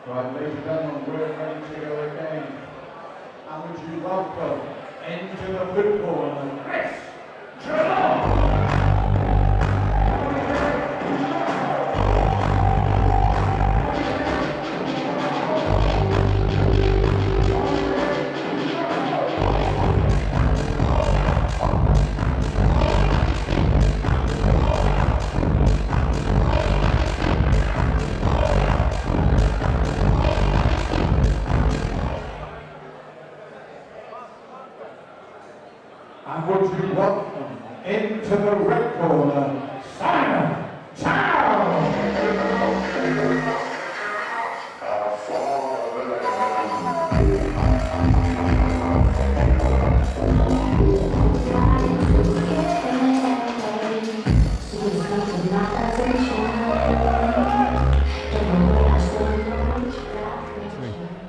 Right, ladies and gentlemen, we're ready to go again. And would you welcome into the football, Chris Treloar. And would you welcome into the red corner, Simon Chow!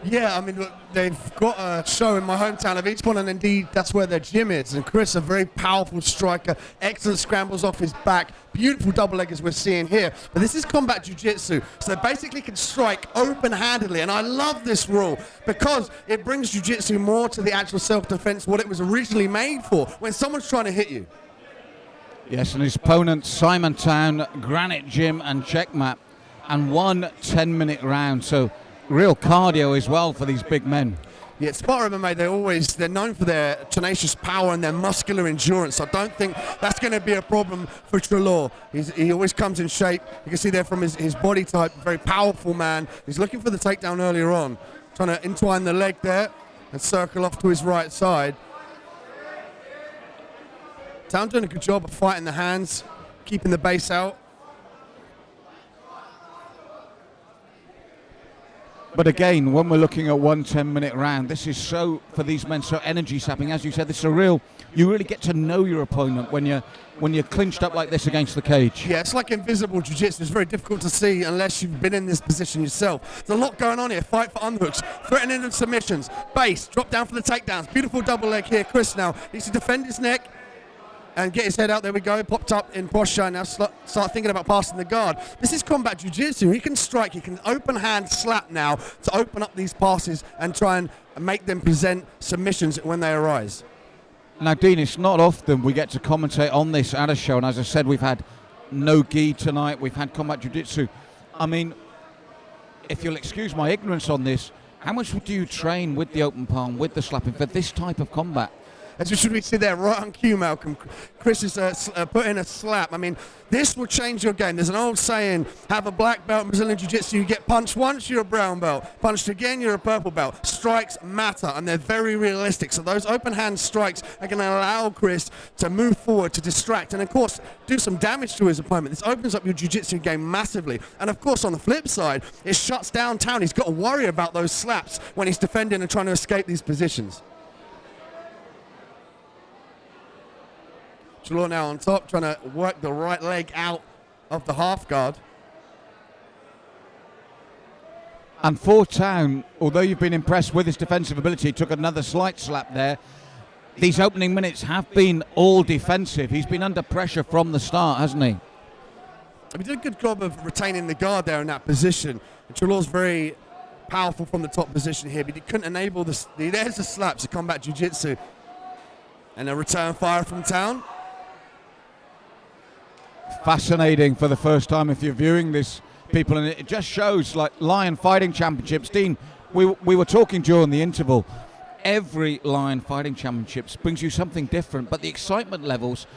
Yeah, I mean, look, they've got a show in my hometown of Eastbourne, and indeed that's where their gym is. And Chris, a very powerful striker, excellent scrambles off his back, beautiful double leg as we're seeing here. But this is combat jiu-jitsu, so they basically can strike open-handedly, and I love this rule because it brings jiu-jitsu more to the actual self-defense, what it was originally made for, when someone's trying to hit you. Yes, and his opponent, Simon Town, Granite Gym and Checkmat, and 1 10-minute round. So real cardio as well for these big men. Yeah, Sparta MMA, they're known for their tenacious power and their muscular endurance. I don't think that's going to be a problem for Treloar. He always comes in shape. You can see there from his body type, very powerful man. He's looking for the takedown earlier on, trying to entwine the leg there and circle off to his right side. Town doing a good job of fighting the hands, keeping the base out. But again, when we're looking at 1 10-minute round, this is so, for these men, so energy sapping. As you said, this is you really get to know your opponent when you're clinched up like this against the cage. Yeah, it's like invisible jiu-jitsu. It's very difficult to see unless you've been in this position yourself. There's a lot going on here. Fight for underhooks, threatening of submissions, base, drop down for the takedowns. Beautiful double leg here. Chris now needs to defend his neck and get his head out. There we go, popped up in posture. Now start thinking about passing the guard. This is combat jiu-jitsu. He can strike, he can open hand slap now to open up these passes and try and make them present submissions when they arise. Now, Dean, it's not often we get to commentate on this at a show, and as I said, we've had no gi tonight, we've had combat jiu-jitsu. I mean, if you'll excuse my ignorance on this, how much do you train with the open palm, with the slapping, for this type of combat? As we should see there, right on cue, Malcolm. Chris is putting a slap. I mean, this will change your game. There's an old saying, have a black belt in Brazilian Jiu-Jitsu. You get punched once, you're a brown belt. Punched again, you're a purple belt. Strikes matter, and they're very realistic. So those open hand strikes are going to allow Chris to move forward, to distract, and of course, do some damage to his opponent. This opens up your Jiu-Jitsu game massively. And of course, on the flip side, it shuts down Town. He's got to worry about those slaps when he's defending and trying to escape these positions. Treloar now on top, trying to work the right leg out of the half guard. And for Town, although you've been impressed with his defensive ability, he took another slight slap there. These opening minutes have been all defensive. He's been under pressure from the start, hasn't he? He did a good job of retaining the guard there in that position. Treloar's very powerful from the top position here, but he couldn't enable this. There's the slaps of combat jiu-jitsu. And a return fire from Town. Fascinating for the first time if you're viewing this, people, and it just shows, like Lion Fighting Championships. Dean, we were talking during the interval. Every Lion Fighting Championships brings you something different, but the excitement levels,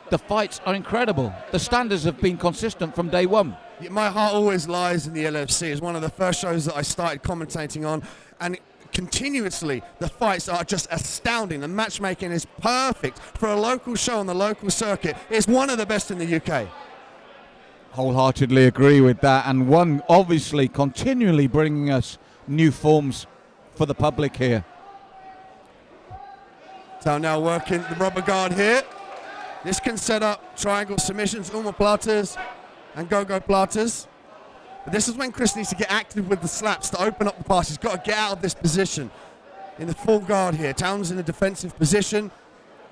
the fights are incredible. The standards have been consistent from day one. My heart always lies in the LFC. It's one of the first shows that I started commentating on, and continuously the fights are just astounding. The matchmaking is perfect for a local show on the local circuit. It's one of the best in the UK. Wholeheartedly agree with that, and one obviously continually bringing us new forms for the public here. So now working the rubber guard here. This can set up triangle submissions, omoplatas and go-go platas. But this is when Chris needs to get active with the slaps to open up the pass. He's got to get out of this position in the full guard here. Town's in a defensive position.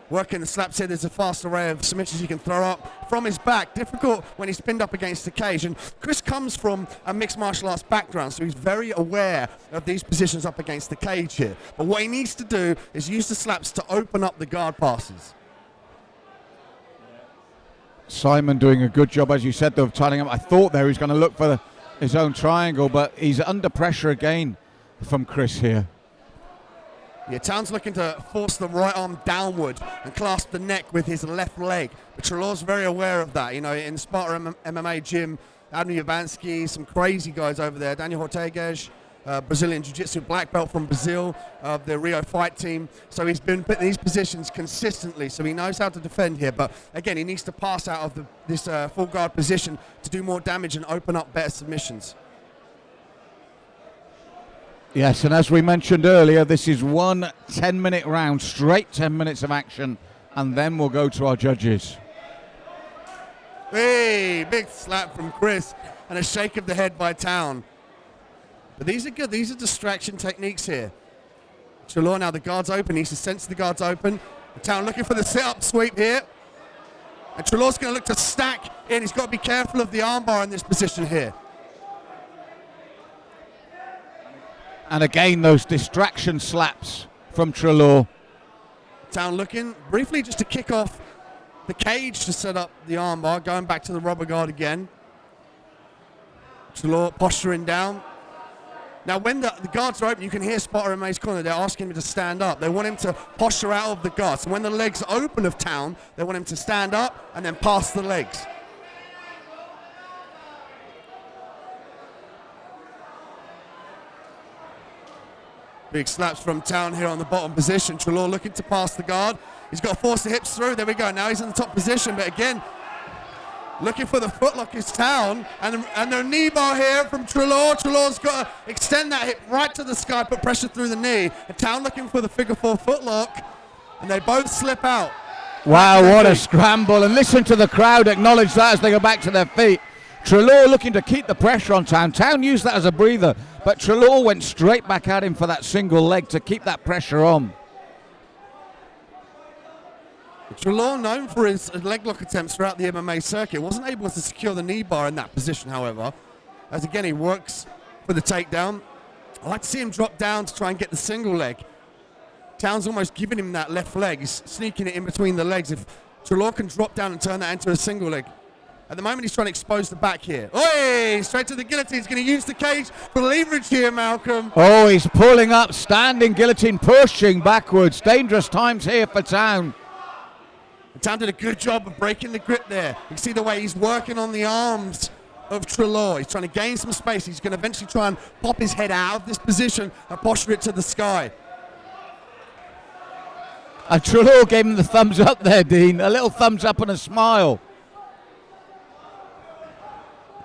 Working the slaps here, there's a fast array of submissions you can throw up from his back. Difficult when he's pinned up against the cage. And Chris comes from a mixed martial arts background, so he's very aware of these positions up against the cage here. But what he needs to do is use the slaps to open up the guard passes. Simon doing a good job, as you said, though, of tying him. I thought there he was going to look for his own triangle, but he's under pressure again from Chris here. Yeah, Town's looking to force the right arm downward and clasp the neck with his left leg. But Treloar's very aware of that. You know, in the Sparta MMA gym, Adam Yabansky, some crazy guys over there. Daniel Ortegas, Brazilian Jiu-Jitsu black belt from Brazil, the Rio fight team. So he's been put in these positions consistently, so he knows how to defend here. But again, he needs to pass out of this full guard position to do more damage and open up better submissions. Yes, and as we mentioned earlier, this is one 10-minute round, straight 10 minutes of action, and then we'll go to our judges. Hey, big slap from Chris and a shake of the head by Town. But these are good. These are distraction techniques here. Treloar now, the guard's open. He needs to sense the guard's open. Town looking for the sit-up sweep here. And Treloar's going to look to stack in. He's got to be careful of the armbar in this position here. And again, those distraction slaps from Treloar. Town looking briefly just to kick off the cage to set up the armbar, going back to the rubber guard again. Treloar posturing down. Now, when the guards are open, you can hear Sparta MMA's corner. They're asking him to stand up. They want him to posture out of the guard. So when the legs open of Town, they want him to stand up and then pass the legs. Big slaps from Town here on the bottom position. Treloar looking to pass the guard. He's got to force the hips through. There we go. Now he's in the top position. But again, looking for the footlock is Town. And the knee bar here from Treloar. Treloar's got to extend that hip right to the sky, put pressure through the knee. And Town looking for the figure four footlock. And they both slip out. Wow, what a scramble. And listen to the crowd acknowledge that as they go back to their feet. Treloar looking to keep the pressure on Town. Town used that as a breather, but Treloar went straight back at him for that single leg to keep that pressure on. Treloar, known for his leg lock attempts throughout the MMA circuit, wasn't able to secure the knee bar in that position, however, as again he works for the takedown. I like to see him drop down to try and get the single leg. Town's almost giving him that left leg. He's sneaking it in between the legs. If Treloar can drop down and turn that into a single leg. At the moment, he's trying to expose the back here. Oi! Straight to the guillotine. He's going to use the cage for leverage here, Malcolm. Oh, he's pulling up, standing guillotine, pushing backwards. Dangerous times here for Town. Town did a good job of breaking the grip there. You can see the way he's working on the arms of Treloar. He's trying to gain some space. He's going to eventually try and pop his head out of this position and posture it to the sky. And Treloar gave him the thumbs up there, Dean. A little thumbs up and a smile.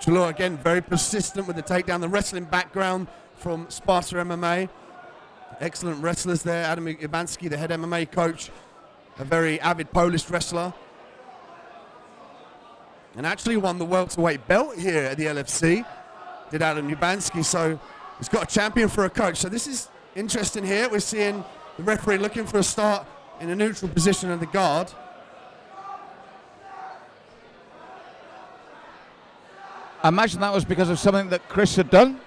Treloar, again, very persistent with the takedown. The wrestling background from Sparta MMA. Excellent wrestlers there. Adam Yabansky, the head MMA coach, a very avid Polish wrestler. And actually won the welterweight belt here at the LFC, did Adam Yabansky. So he's got a champion for a coach. So this is interesting here. We're seeing the referee looking for a start in a neutral position of the guard. I imagine that was because of something that Chris had done.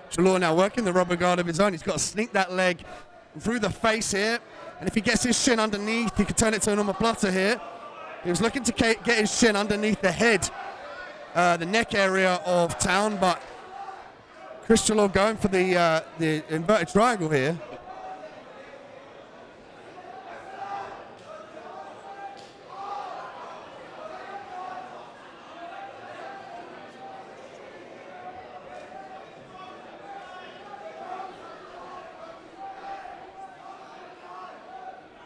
Treloar now working the rubber guard of his own. He's got to sneak that leg through the face here. And if he gets his shin underneath, he can turn it to an omoplata here. He was looking to get his shin underneath the head, the neck area of Town, but Chris Treloar going for the inverted triangle here.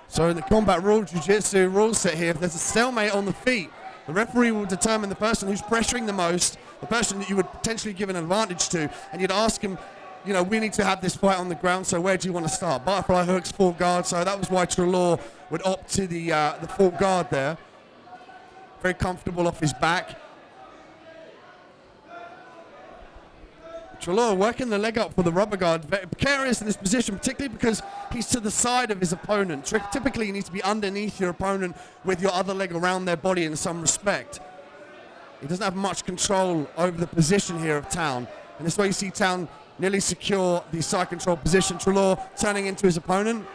So in the combat rule, jiu-jitsu rule set here, if there's a stalemate on the feet, the referee will determine the person who's pressuring the most, the person that you would potentially give an advantage to, and you'd ask him, you know, we need to have this fight on the ground, so where do you want to start? Butterfly hooks, full guard, so that was why Treloar would opt to the full guard there. Very comfortable off his back. Treloar working the leg up for the rubber guard. Very precarious in this position, particularly because he's to the side of his opponent. Typically, you need to be underneath your opponent with your other leg around their body in some respect. He doesn't have much control over the position here of Town. And this way you see Town nearly secure the side control position. Treloar turning into his opponent.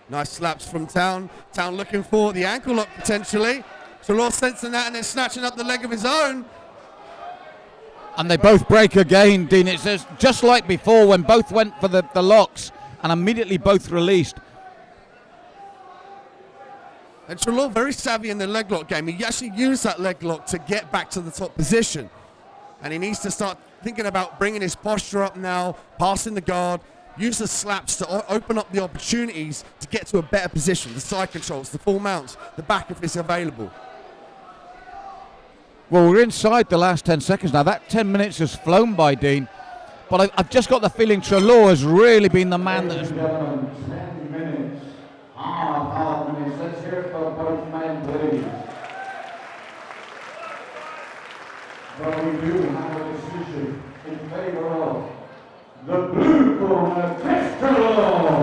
Nice slaps from Town. Town looking for the ankle lock potentially. Treloar sensing that and then snatching up the leg of his own. And they both break again, Dean. It's just like before when both went for the locks and immediately both released. And Treloar very savvy in the leg lock game. He actually used that leg lock to get back to the top position. And he needs to start thinking about bringing his posture up now, passing the guard, use the slaps to open up the opportunities to get to a better position, the side controls, the full mounts, the back if it's available. Well, we're inside the last 10 seconds now. That 10 minutes has flown by, Dean. But I've just got the feeling Treloar has really been the man that has... 10 minutes. Hard minutes. Let's hear it for both men, please. But we do have a decision in favor of the blue corner, Treloar.